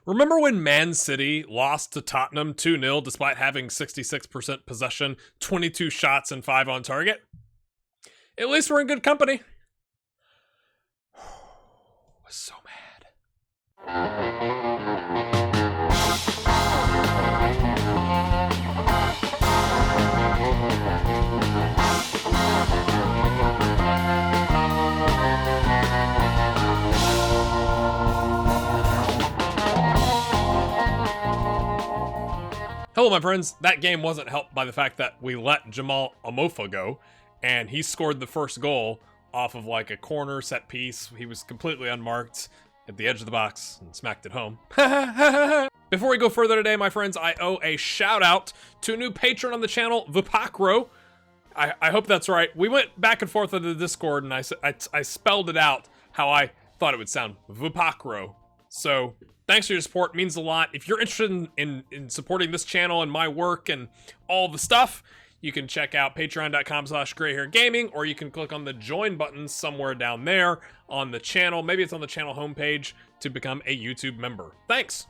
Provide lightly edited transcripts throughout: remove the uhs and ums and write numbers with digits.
Remember when Man City lost to Tottenham 2-0 despite having 66% possession, 22 shots, and 5 on target? At least we're in good company. Was so mad. Hello, my friends. That game wasn't helped by the fact that we let Jamal Amofa go, and he scored the first goal off of like a corner set piece. He was completely unmarked at the edge of the box and smacked it home. Before we go further today, my friends, I owe a shout out to a new patron on the channel, Vipacro. I hope that's right. We went back and forth on the Discord, and I spelled it out how I thought it would sound, Vipacro. So thanks for your support, it means a lot. If you're interested in supporting this channel and my work and all the stuff, you can check out patreon.com/grayhairgaming, or you can click on the join button somewhere down there on the channel. Maybe it's on the channel homepage to become a YouTube member. Thanks.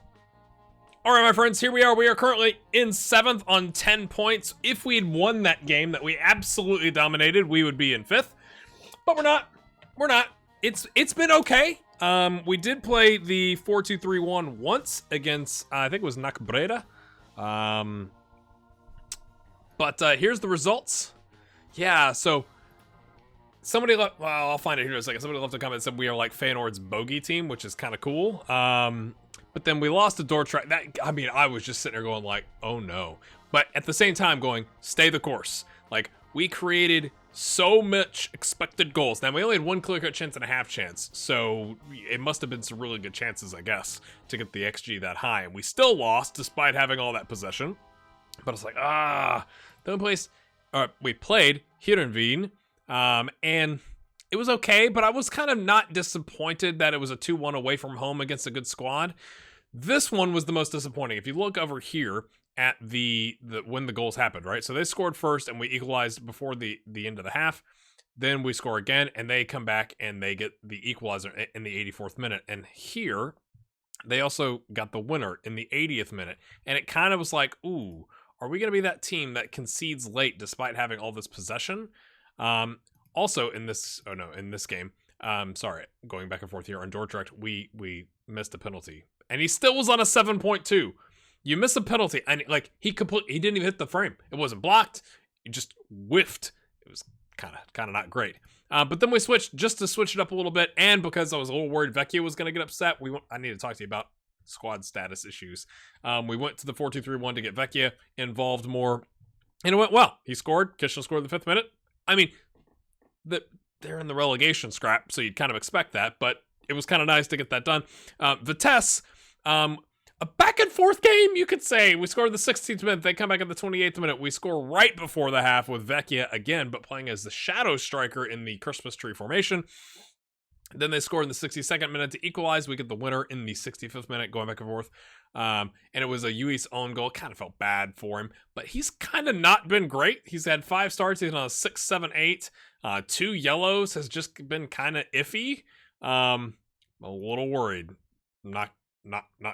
All right, my friends, here we are. We are currently in 7th on 10 points. If we had won that game that we absolutely dominated, we would be in 5th. But we're not. We're not. It's been okay. We did play the 4-2-3-1 once against, I think it was Nakbreda. But here's the results. Yeah, so somebody left, well, I'll find it here in a second. Somebody left a comment and said we are like Feyenoord's bogey team, which is kind of cool. But then we lost to Dordrecht. I mean, I was just sitting there going like, oh no. But at the same time going, stay the course. Like, we created so much expected goals. Now, we only had 1 clear-cut chance and a half chance, so it must have been some really good chances, I guess, to get the XG that high. And we still lost, despite having all that possession. But it's like, the only place we played, Heerenveen, and it was okay, but I was kind of not disappointed that it was a 2-1 away from home against a good squad. This one was the most disappointing. If you look over here at the when the goals happened, right? So they scored first, and we equalized before the end of the half. Then we score again, and they come back, and they get the equalizer in the 84th minute. And here, they also got the winner in the 80th minute. And it kind of was like, ooh, are we going to be that team that concedes late despite having all this possession? Also, in this game, sorry, going back and forth here on Dordrecht, we missed a penalty. And he still was on a 7.2. You miss a penalty, and like he didn't even hit the frame. It wasn't blocked. He just whiffed. It was kind of not great. But then we switched just to switch it up a little bit, and because I was a little worried Vecchia was going to get upset, I need to talk to you about squad status issues. We went to the 4-2-3-1 to get Vecchia involved more, and it went well. He scored. Kishna scored in the 5th minute. I mean, they're in the relegation scrap, so you'd kind of expect that, but it was kind of nice to get that done. Vitesse, a back and forth game, you could say. We scored in the 16th minute. They come back in the 28th minute. We score right before the half with Vecchia again, but playing as the shadow striker in the Christmas tree formation. Then they score in the 62nd minute to equalize. We get the winner in the 65th minute, going back and forth. And it was a Ui's own goal. Kind of felt bad for him, but he's kind of not been great. He's had 5 starts. He's on a 6, 7, 8. 2 yellows, has just been kind of iffy. I'm a little worried. Not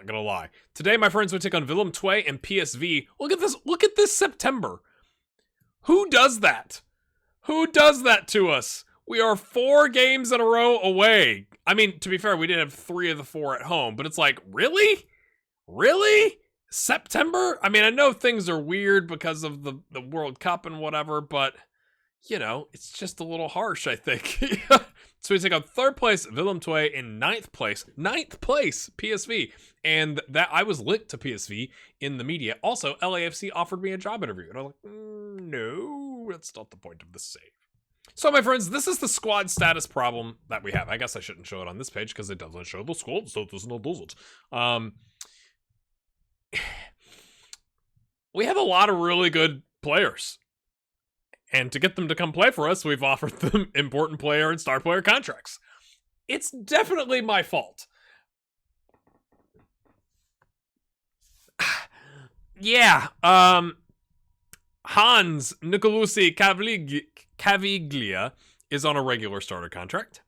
gonna lie. Today, my friends, we take on Willem II and PSV. Look at this. Look at this September. Who does that? Who does that to us? We are 4 games in a row away. I mean, to be fair, we did have 3 of the 4 at home, but it's like, really? Really? September? I mean, I know things are weird because of the World Cup and whatever, but, you know, it's just a little harsh, I think. So we take on 3rd place, Willem II, in 9th place, PSV. And that I was linked to PSV in the media. Also, LAFC offered me a job interview. And I was like, no, that's not the point of the save. So, my friends, this is the squad status problem that we have. I guess I shouldn't show it on this page because it doesn't show the squad status, no, does it? We have a lot of really good players. And to get them to come play for us, we've offered them important player and star player contracts. It's definitely my fault. Yeah, Hans Nicolucci Caviglia is on a regular starter contract.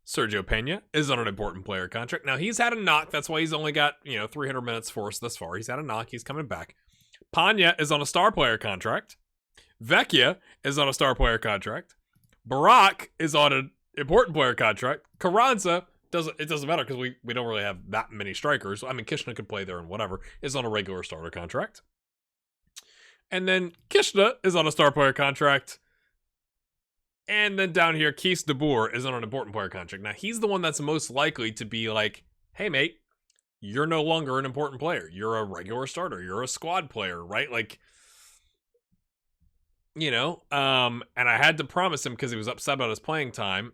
Sergio Pena is on an important player contract. Now, he's had a knock. That's why he's only got, 300 minutes for us thus far. He's had a knock. He's coming back. Pena is on a star player contract. Vecchia is on a star player contract. Barak is on an important player contract. Carranza, it doesn't matter because we don't really have that many strikers. I mean, Kishna could play there and whatever, is on a regular starter contract. And then Kishna is on a star player contract. And then down here, Kees de Boer is on an important player contract. Now, he's the one that's most likely to be like, hey, mate, you're no longer an important player. You're a regular starter. You're a squad player, right? Like, and I had to promise him because he was upset about his playing time.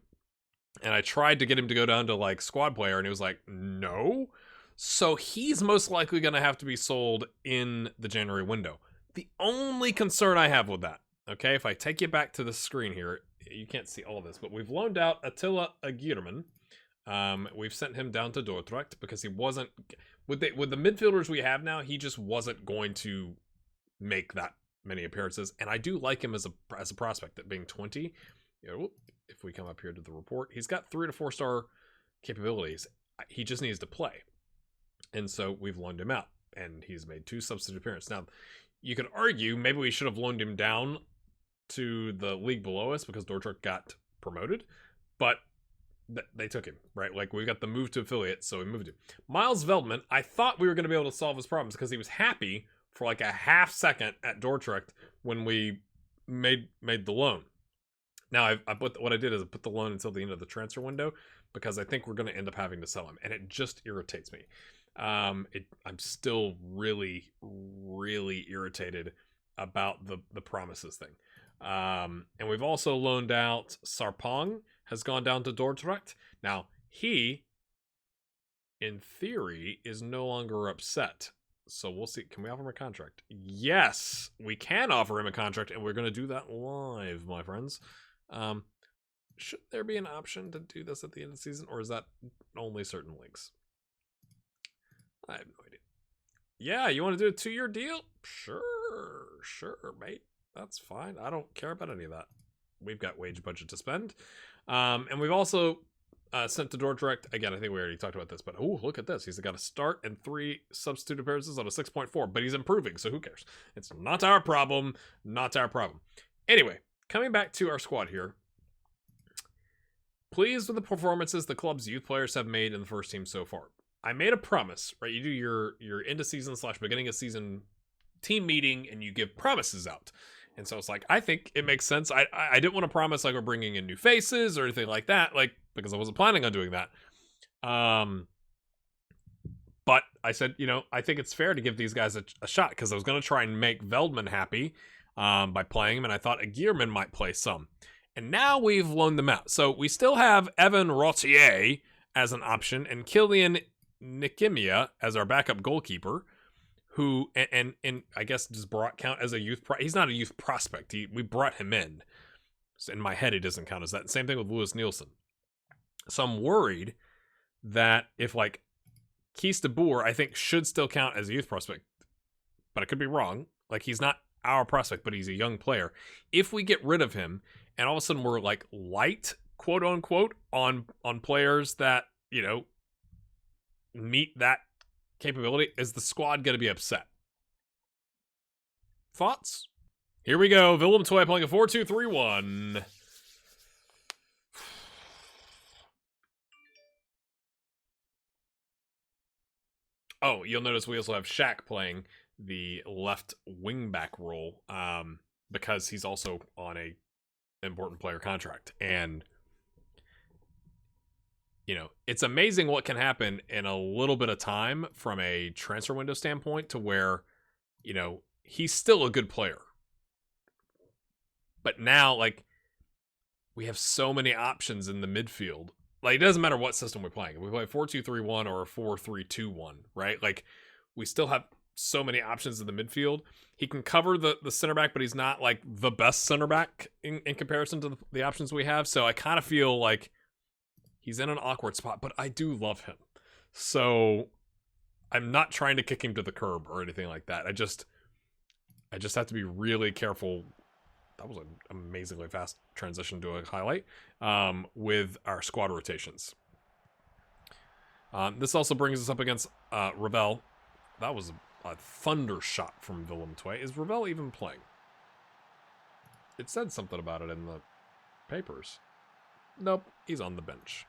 And I tried to get him to go down to, like, squad player, and he was like, no. So he's most likely going to have to be sold in the January window. The only concern I have with that, okay, if I take you back to the screen here, you can't see all of this, but we've loaned out Attila Agirman. We've sent him down to Dordrecht because he wasn't with the midfielders we have now. He just wasn't going to make that many appearances, and I do like him as a prospect. At being 20, if we come up here to the report, he's got 3 to 4 star capabilities. He just needs to play, and so we've loaned him out, and he's made 2 substitute appearances. Now, you could argue maybe we should have loaned him down to the league below us because Dordrecht got promoted, but they took him, right? Like, we got the move to affiliate, so we moved him. Miles Veldman, I thought we were going to be able to solve his problems because he was happy for like a half second at Dordrecht when we made the loan. Now, what I did is I put the loan until the end of the transfer window because I think we're going to end up having to sell him, and it just irritates me. I'm still really, really irritated about the promises thing. And we've also loaned out Sarpong, has gone down to Dordrecht. Now, he, in theory, is no longer upset. So we'll see. Can we offer him a contract? Yes, we can offer him a contract, and we're going to do that live, my friends. Should there be an option to do this at the end of the season, or is that only certain leagues? I have no idea. Yeah, you want to do a 2-year deal? Sure, mate. That's fine. I don't care about any of that. We've got wage budget to spend. And we've also sent to Dordrecht. Again, I think we already talked about this, but oh, look at this. He's got a start and 3 substitute appearances on a 6.4, but he's improving, so who cares? It's not our problem. Not our problem. Anyway, coming back to our squad here. Pleased with the performances the club's youth players have made in the first team so far. I made a promise, right? You do your end of season / beginning of season team meeting, and you give promises out. And so it's like, I think it makes sense. I didn't want to promise like we're bringing in new faces or anything like that, like, because I wasn't planning on doing that. But I said, I think it's fair to give these guys a shot because I was going to try and make Veldman happy by playing him, and I thought Agirman might play some. And now we've loaned them out. So we still have Evan Rotier as an option and Killian Nikimia as our backup goalkeeper, who, and I guess does Barak count as a youth he's not a youth prospect. We brought him in. So in my head, he doesn't count as that. Same thing with Lewis Nielsen. So I'm worried that if like Kees de Boer, I think should still count as a youth prospect, but I could be wrong. Like, he's not our prospect, but he's a young player. If we get rid of him and all of a sudden we're like light, quote unquote, on players that, meet that capability, is the squad going to be upset? Thoughts? Here we go. Willem II playing a 4-2-3-1. Oh, you'll notice we also have Shaq playing the left wing-back role because he's also on a important player contract. And, it's amazing what can happen in a little bit of time from a transfer window standpoint to where, he's still a good player. But now, like, we have so many options in the midfield. Like, it doesn't matter what system we're playing. If we play 4-2-3-1 or a 4-3-2-1, right? Like, we still have so many options in the midfield. He can cover the center back, but he's not, like, the best center back in comparison to the options we have. So I kind of feel like he's in an awkward spot, but I do love him. So I'm not trying to kick him to the curb or anything like that. I just have to be really careful that was an amazingly fast transition to a highlight with our squad rotations. This also brings us up against Ravel. That was a thunder shot from Willem II. Is Ravel even playing? It said something about it in the papers. Nope, he's on the bench.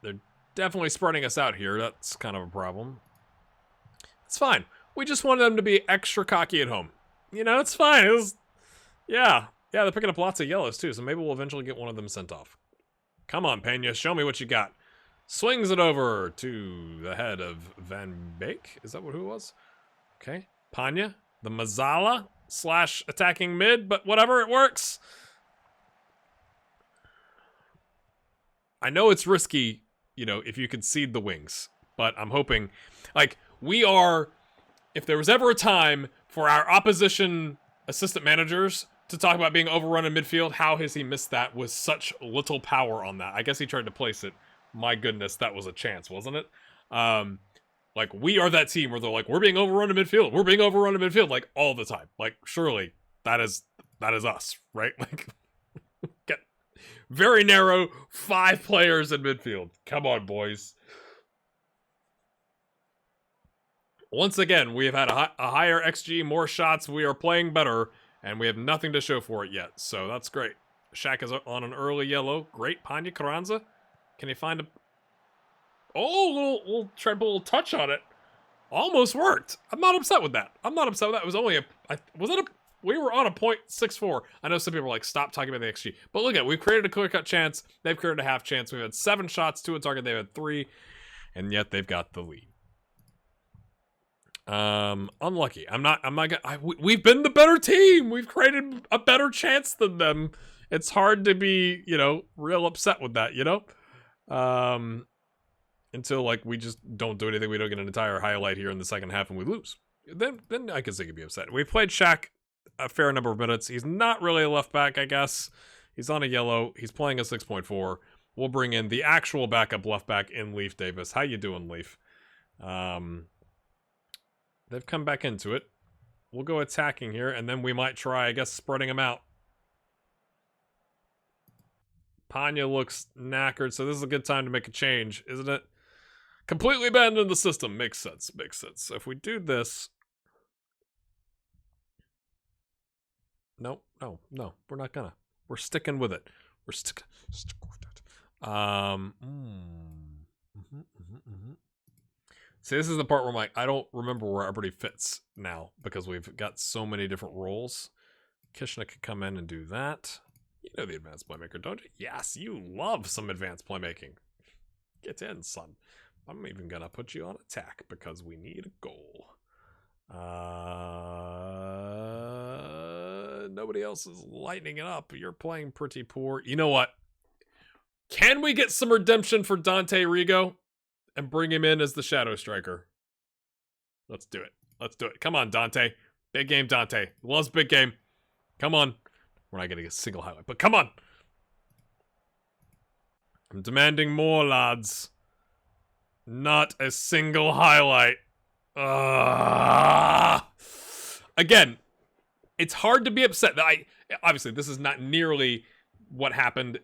They're definitely spreading us out here. That's kind of a problem. It's fine. We just wanted them to be extra cocky at home. You know, it's fine. It was, yeah, they're picking up lots of yellows too, so maybe we'll eventually get one of them sent off. Come on, Pena, show me what you got. Swings it over to the head of Van Beek. Is that who it was? Okay. Panya, the Mazzala / attacking mid, but whatever, it works. I know it's risky, you know, if you concede the wings, but I'm hoping, like, we are, if there was ever a time for our opposition assistant managers to talk about being overrun in midfield, how has he missed that with such little power on that? I guess he tried to place it. My goodness, that was a chance, wasn't it? Like, we are that team where they're like, we're being overrun in midfield. We're being overrun in midfield, like, all the time. Like, surely that is us, right? Like, get very narrow, 5 players in midfield. Come on, boys. Once again, we have had a higher XG, more shots. We are playing better, and we have nothing to show for it yet. So that's great. Shaq is on an early yellow. Great. Panya Carranza. Can he find a... Oh, we'll try to put a little touch on it. Almost worked. I'm not upset with that. I'm not upset with that. It was only we were on a .64. I know some people are like, stop talking about the XG. But look at it. We've created a clear-cut chance. They've created a half chance. We've had 7 shots, 2 on target. They've had 3. And yet they've got the lead. Unlucky. We've been the better team. We've created a better chance than them. It's hard to be, you know, real upset with that, you know? Until, like, we just don't do anything. We don't get an entire highlight here in the second half and we lose. Then I guess I could be upset. We played Shaq a fair number of minutes. He's not really a left back, I guess. He's on a yellow. He's playing a 6.4. We'll bring in the actual backup left back in Leaf Davis. How you doing, Leaf? They've come back into it. We'll go attacking here, and then we might try, I guess, spreading them out. Panya looks knackered, so this is a good time to make a change, isn't it? Completely abandon the system. Makes sense. Makes sense. So if we do this... No. We're not gonna. We're sticking with it. We're stick with it. See, this is the part where I'm like, I don't remember where everybody fits now because we've got so many different roles. Kishna could come in and do that. You know the advanced playmaker, don't you? Yes, you love some advanced playmaking. Get in, son. I'm even gonna put you on attack because we need a goal. Nobody else is lighting it up. You're playing pretty poor. You know what? Can we get some redemption for Dante Rigo and bring him in as the shadow striker? Let's do it. Let's do it. Come on, Dante. Big game, Dante. Loves big game. Come on. We're not getting a single highlight, but come on. I'm demanding more, lads. Not a single highlight. Again, it's hard to be upset. Obviously, this is not nearly what happened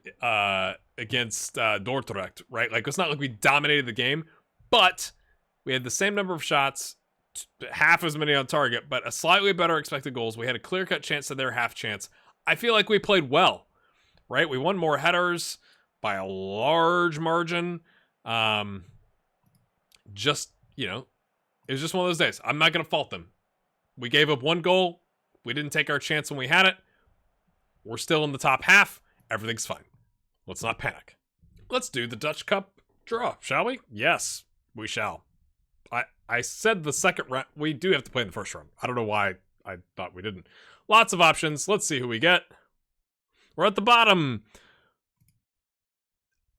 against Dordrecht, right? Like, it's not like we dominated the game, but we had the same number of shots, half as many on target, but a slightly better expected goals. We had a clear-cut chance to their half chance. I feel like we played well, right? We won more headers by a large margin. Just, you know, it was just one of those days. I'm not going to fault them. We gave up 1 goal. We didn't take our chance when we had it. We're still in the top half. Everything's fine. Let's not panic. Let's do the Dutch Cup draw, shall we? Yes, we shall. I said the second round. We do have to play in the first round. I don't know why I thought we didn't. Lots of options. Let's see who we get. We're at the bottom.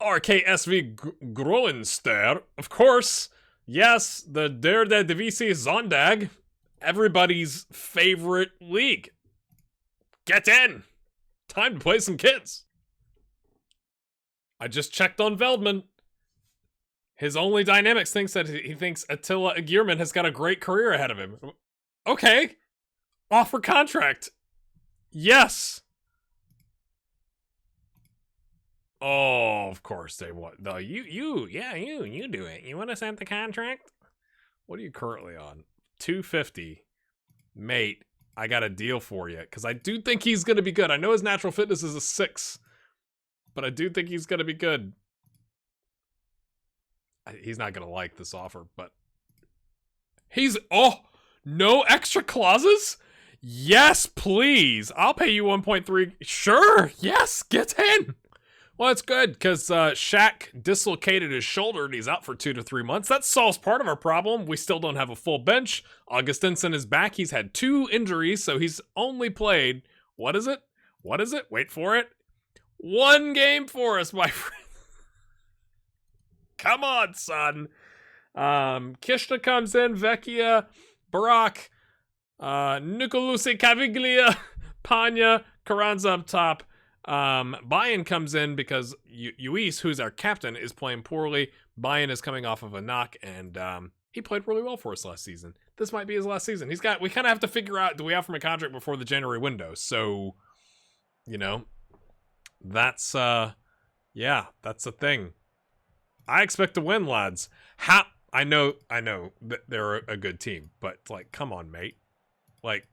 RKSV Groenster. Of course. Yes, the Derde Divisie Zondag. Everybody's favorite league. Get in. Time to play some kids. I just checked on Veldman. His only dynamics thinks that he thinks Attila Agirman has got a great career ahead of him. Okay. Offer contract. Yes. Oh, of course they want. No, you do it. You want to send the contract? What are you currently on? 250. Mate, I got a deal for you. Because I do think he's going to be good. I know his natural fitness is a 6. But I do think he's going to be good. He's not going to like this offer, but... Oh! No extra clauses? Yes, please. I'll pay you 1.3. Sure. Yes, get in. Well, it's good because Shaq dislocated his shoulder and he's out for 2 to 3 months. That solves part of our problem. We still don't have a full bench. Augustinson is back. He's had 2 injuries, so he's only played, what is it? Wait for it. 1 game for us, my friend. Come on, son. Kishna comes in, Vecchia, Barak, Nicolusi, Caviglia, Panya, Carranza up top. Bayern comes in because Luis, who's our captain, is playing poorly. Bayern is coming off of a knock, and he played really well for us last season. This might be his last season. We kind of have to figure out, do we offer him a contract before the January window? So, you know, that's yeah, that's a thing. I expect to win, lads. I know that they're a good team, but like, come on, mate. Like,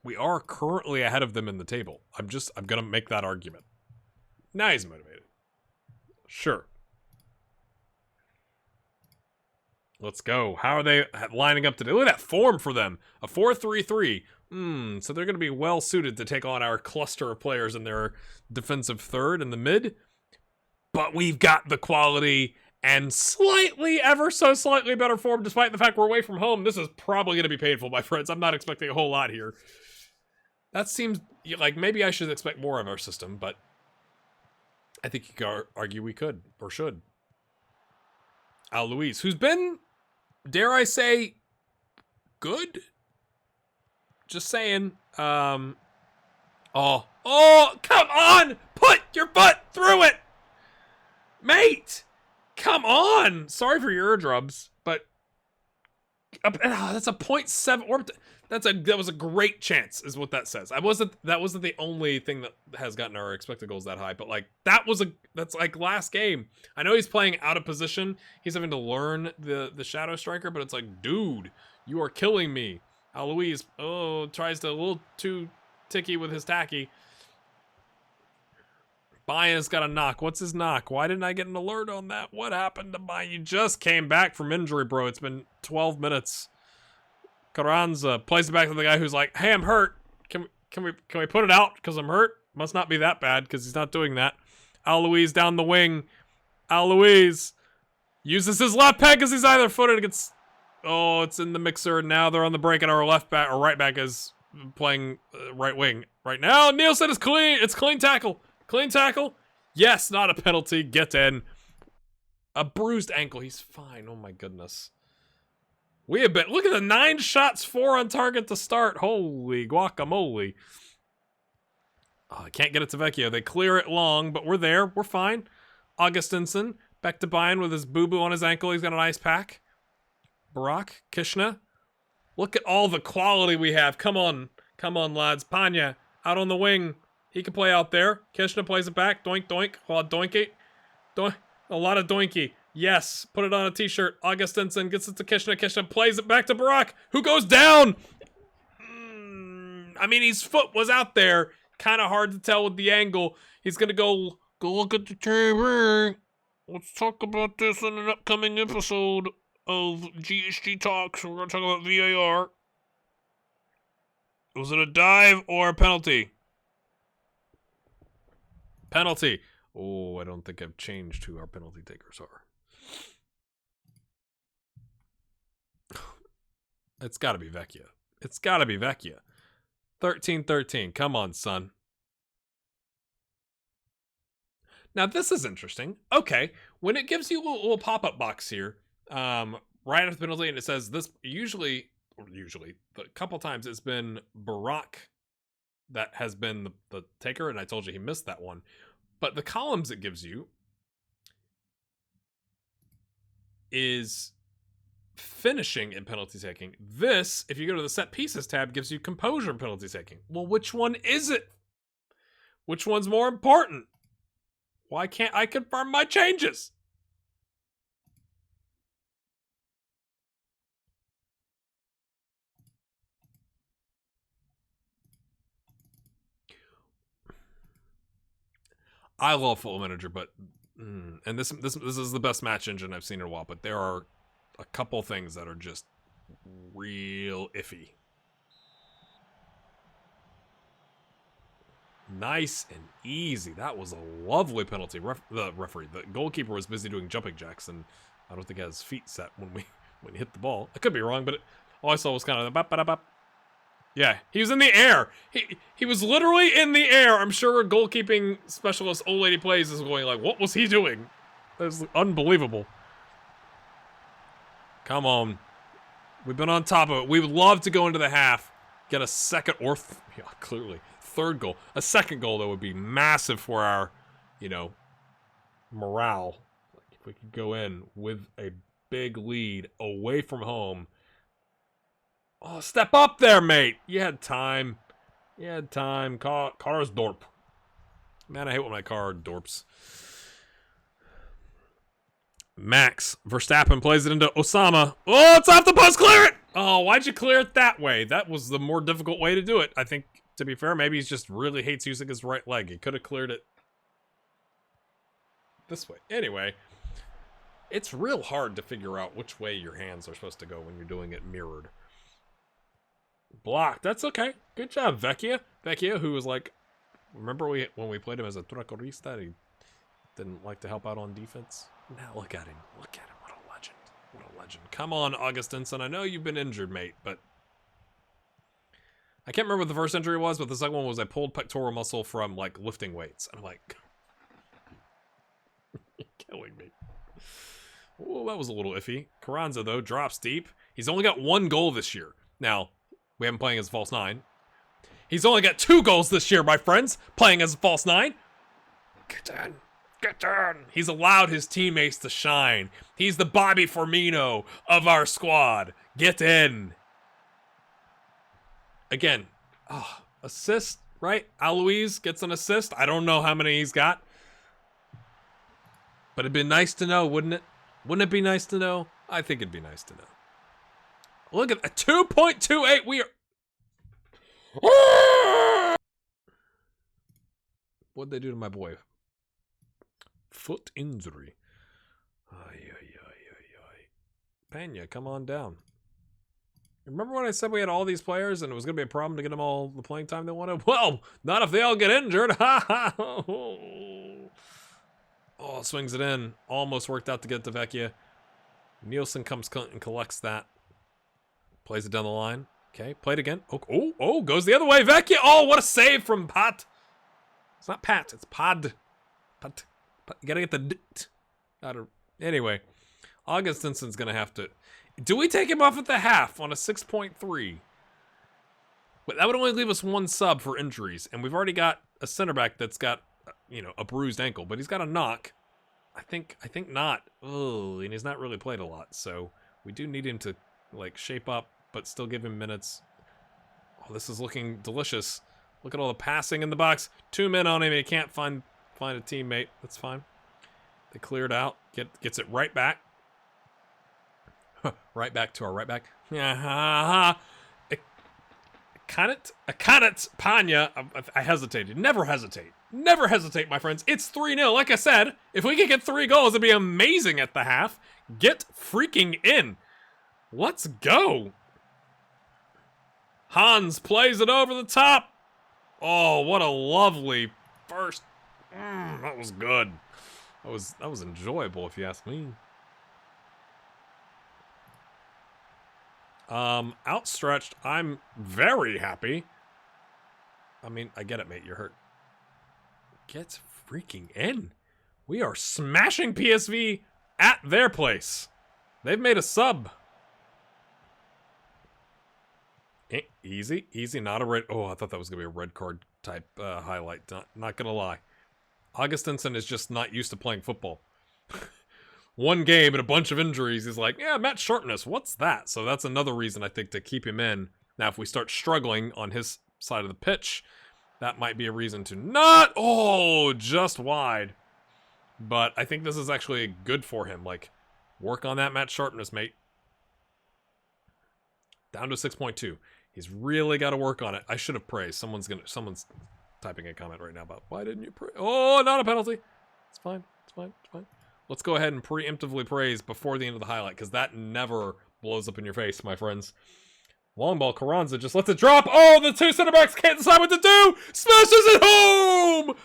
we are currently ahead of them in the table. I'm gonna make that argument. Now he's motivated. Sure. Let's go. How are they lining up today? Look at that form for them. A 4-3-3. So they're gonna be well suited to take on our cluster of players in their defensive third in the mid. But we've got the quality and ever so slightly better form, despite the fact we're away from home. This is probably going to be painful, my friends. I'm not expecting a whole lot here. That seems like maybe I should expect more of our system, but I think you could argue we could, or should. Al Luis, who's been, dare I say, good? Just saying. Oh, come on! Put your butt through it! Mate! Come on! Sorry for your eardrums, but that's a 0.7 that was a great chance, is what that says. That wasn't the only thing that has gotten our expected goals that high, but like that's like last game. I know he's playing out of position. He's having to learn the shadow striker, but it's like, dude, you are killing me. Alois, tries to a little too ticky with his tacky. Bayern's got a knock. What's his knock? Why didn't I get an alert on that? What happened to Bayern? You just came back from injury, bro. It's been 12 minutes. Carranza plays it back to the guy who's like, hey, I'm hurt. Can we put it out because I'm hurt? Must not be that bad because he's not doing that. Alois down the wing. Alois uses his left peg because he's either footed against... Oh, it's in the mixer. Now they're on the break and our left back or right back is playing right wing. Right now, Nielsen is clean. It's clean tackle. Clean tackle? Yes, not a penalty. Get in. A bruised ankle. He's fine. Oh my goodness. We have been... Look at the 9 shots, 4 on target to start. Holy guacamole. Oh, I can't get it to Vecchio. They clear it long, but we're there. We're fine. Augustinson. Back to Bayern with his boo-boo on his ankle. He's got an ice pack. Barak. Kishna. Look at all the quality we have. Come on. Come on, lads. Panya. Out on the wing. He can play out there. Kishna plays it back. Doink, doink. Doinky. Doink. A lot of doinky. Yes. Put it on a t-shirt. Augustinson gets it to Kishna. Kishna plays it back to Barak, who goes down. I mean, his foot was out there. Kind of hard to tell with the angle. He's going to go look at the TV. Let's talk about this in an upcoming episode of GSG Talks. We're going to talk about VAR. Was it a dive or a penalty? Penalty. Oh, I don't think I've changed who our penalty takers are. It's got to be Vecchia. It's got to be Vecchia. 13-13. Come on, son. Now, this is interesting. Okay. When it gives you a little pop-up box here, right after the penalty, and it says this, usually, a couple times it's been Barak that has been the taker, and I told you he missed that one. But the columns it gives you is finishing in penalty taking. This, if you go to the set pieces tab, gives you composure in penalty taking. Well, which one is it? Which one's more important? Why can't I confirm my changes? I love Football Manager, but and this is the best match engine I've seen in a while, but there are a couple things that are just real iffy. Nice and easy. That was a lovely penalty. The goalkeeper was busy doing jumping jacks, and I don't think he had his feet set when he hit the ball. I could be wrong, but all I saw was kind of bop, bop, bop. Yeah, he was in the air. He was literally in the air. I'm sure a goalkeeping specialist old lady plays is going like, what was he doing? That was unbelievable. Come on. We've been on top of it. We would love to go into the half, get a second or clearly third goal. A second goal that would be massive for our, morale. Like if we could go in with a big lead away from home. Oh, step up there, mate. You had time. You had time. Car's dorp. Man, I hate when my car dorps. Max Verstappen plays it into Osama. Oh, it's off the post. Clear it. Oh, why'd you clear it that way? That was the more difficult way to do it. I think, to be fair, maybe he just really hates using his right leg. He could have cleared it this way. Anyway, it's real hard to figure out which way your hands are supposed to go when you're doing it mirrored. Blocked. That's okay. Good job, Vecchia. Vecchia, who was like, remember when we played him as a trequartista, he didn't like to help out on defense? Now look at him. Look at him. What a legend. What a legend. Come on, Augustinson. I know you've been injured, mate, but I can't remember what the first injury was, but the second one was I pulled pectoral muscle from, like, lifting weights. I'm like, you're killing me. Oh, that was a little iffy. Carranza, though, drops deep. He's only got 1 goal this year. Now, we haven't playing as a false 9. He's only got 2 goals this year, my friends, playing as a false 9. Get in. Get in. He's allowed his teammates to shine. He's the Bobby Firmino of our squad. Get in. Again, assist, right? Alois gets an assist. I don't know how many he's got. But it'd be nice to know, wouldn't it? Wouldn't it be nice to know? I think it'd be nice to know. Look at a 2.28. We are. What'd they do to my boy? Foot injury. Pena, come on down. Remember when I said we had all these players and it was going to be a problem to get them all the playing time they wanted? Well, not if they all get injured. Oh, swings it in. Almost worked out to get to Vecchia. Nielsen comes and collects that. Plays it down the line. Okay, played again. Oh, goes the other way. Vecchia. Oh, what a save from Pat. It's not Pat, it's Pod. Pat. You gotta get the dit out of. Anyway, Augustinson's gonna have to. Do we take him off at the half on a 6.3? But that would only leave us 1 sub for injuries, and we've already got a center back that's got, a bruised ankle, but he's got a knock. I think not. Oh, and he's not really played a lot, so we do need him to shape up, but still give him minutes. Oh, this is looking delicious. Look at all the passing in the box. 2 men on him. He can't find a teammate. That's fine. They cleared out. Gets it right back. Right back to our right back. Akanit Panya. I hesitated. Never hesitate. Never hesitate, my friends. It's 3-0. Like I said, if we could get 3 goals, it'd be amazing at the half. Get freaking in. Let's go. Hans plays it over the top. Oh, what a lovely first. That was good. That was enjoyable, if you ask me. Outstretched. I'm very happy. I mean, I get it, mate. You're hurt. Get freaking in. We are smashing PSV at their place. They've made a sub. Easy. Not a red. Oh, I thought that was going to be a red card type highlight. Not going to lie. Augustinson is just not used to playing football. one game and a bunch of injuries. He's like, yeah, match sharpness. What's that? So that's another reason I think to keep him in. Now, if we start struggling on his side of the pitch, that might be a reason to not. Oh, just wide. But I think this is actually good for him. Like, work on that match sharpness, mate. Down to 6.2. He's really got to work on it. I should have praised. Someone's typing a comment right now about why didn't you praise? Oh, not a penalty. It's fine. It's fine. It's fine. Let's go ahead and preemptively praise before the end of the highlight, because that never blows up in your face, my friends. Long ball, Carranza just lets it drop. Oh, the two center backs can't decide what to do. Smashes it home.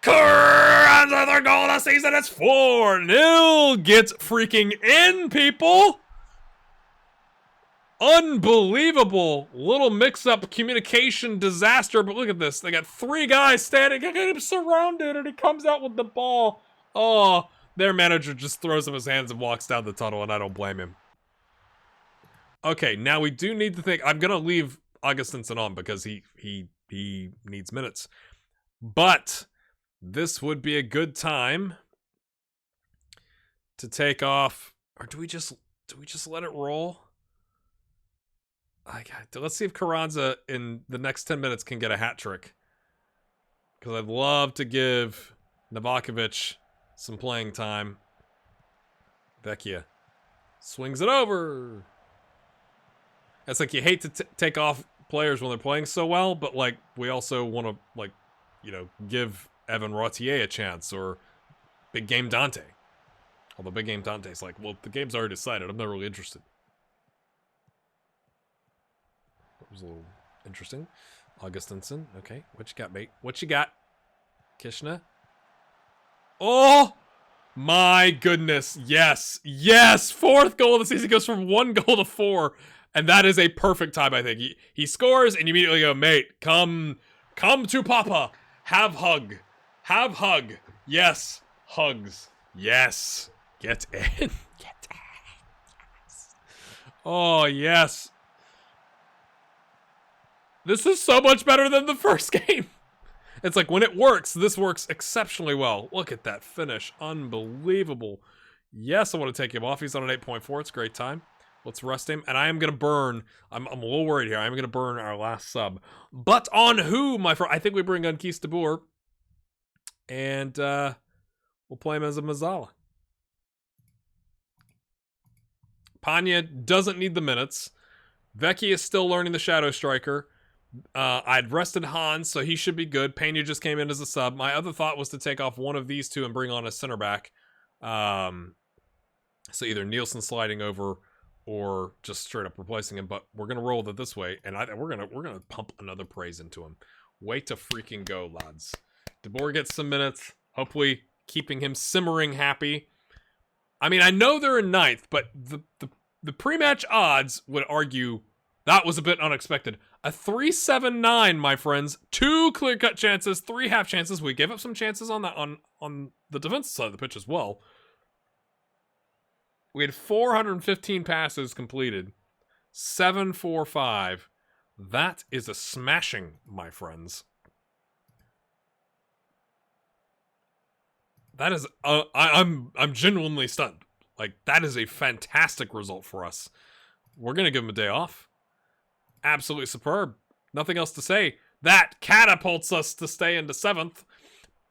Carranza, their goal of the season. It's 4-0. Get freaking in, people. Unbelievable little mix-up communication disaster, but look at this. They got 3 guys standing, they got him surrounded, and he comes out with the ball. Oh, their manager just throws up his hands and walks down the tunnel, and I don't blame him. Okay, now we do need to think. I'm gonna leave Augustinson on because he needs minutes, but this would be a good time to take off. Or do we just let it roll? Let's see if Carranza in the next 10 minutes can get a hat trick. Because I'd love to give Novakovic some playing time. Vecchia swings it over. It's like you hate to take off players when they're playing so well, but like we also want to like, you know, give Evan Rautier a chance or Big Game Dante. Although Big Game Dante's like, well, the game's already decided. I'm not really interested. That was a little interesting. Augustinson. Okay. What you got, mate? What you got? Kishna. Oh! My goodness. Yes. Yes! 4th goal of the season goes from 1 goal to 4. And that is a perfect time, I think. He scores and you immediately go, mate, come to Papa. Have hug. Have hug. Yes. Hugs. Yes. Get in. Get in. Yes. Oh, yes. This is so much better than the first game. It's like when it works, this works exceptionally well. Look at that finish. Unbelievable. Yes, I want to take him off. He's on an 8.4. It's a great time. Let's rest him. And I am going to burn. I'm a little worried here. I'm going to burn our last sub. But on who, my friend? I think we bring on Keith de Boer. And we'll play him as a Mazzala. Panya doesn't need the minutes. Vecchi is still learning the Shadow Striker. I'd rested Hans, so he should be good. Pena just came in as a sub. My other thought was to take off one of these two and bring on a center back. So either Nielsen sliding over or just straight up replacing him. But we're gonna roll it this way, and we're gonna pump another praise into him. Way to freaking go, lads. De Boer gets some minutes, hopefully keeping him simmering happy. I mean, I know they're in 9th, but the pre-match odds would argue that was a bit unexpected. A 3-7-9, my friends. 2 clear-cut chances, 3 half chances. We gave up some chances on that on the defensive side of the pitch as well. We had 415 passes completed. 7-4-5. That is a smashing, my friends. That is I'm genuinely stunned. Like, that is a fantastic result for us. We're gonna give him a day off. Absolutely superb. Nothing else to say. That catapults us to stay into 7th.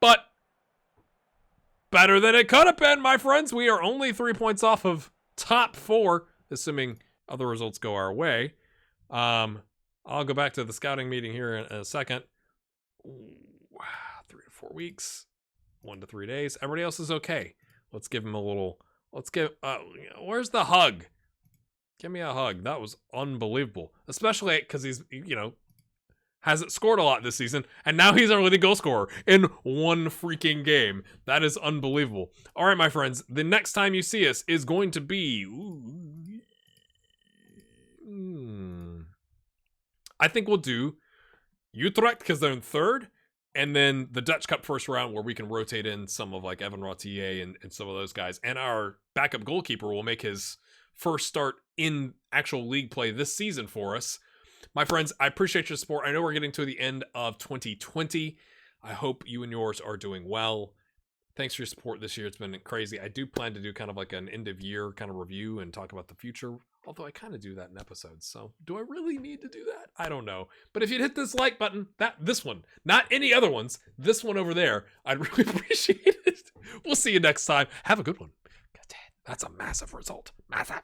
But better than it could have been, my friends. We are only 3 points off of top 4, assuming other results go our way. I'll go back to the scouting meeting here in a second. 3 to 4 weeks. 1 to 3 days. Everybody else is okay. Let's give him a little... Let's give... where's the hug? Give me a hug. That was unbelievable. Especially because he's, you know, hasn't scored a lot this season. And now he's our leading goal scorer in 1 freaking game. That is unbelievable. All right, my friends. The next time you see us is going to be... I think we'll do Utrecht because they're in 3rd. And then the Dutch Cup first round where we can rotate in some of like Evan Rautier and some of those guys. And our backup goalkeeper will make his first start in actual league play this season for us. My friends, I appreciate your support. I know we're getting to the end of 2020. I hope you and yours are doing well. Thanks for your support this year. It's been crazy. I do plan to do kind of like an end of year kind of review and talk about the future. Although I kind of do that in episodes. So do I really need to do that? I don't know. But if you'd hit this like button, this one, not any other ones, this one over there, I'd really appreciate it. We'll see you next time. Have a good one. God damn, that's a massive result. Massive.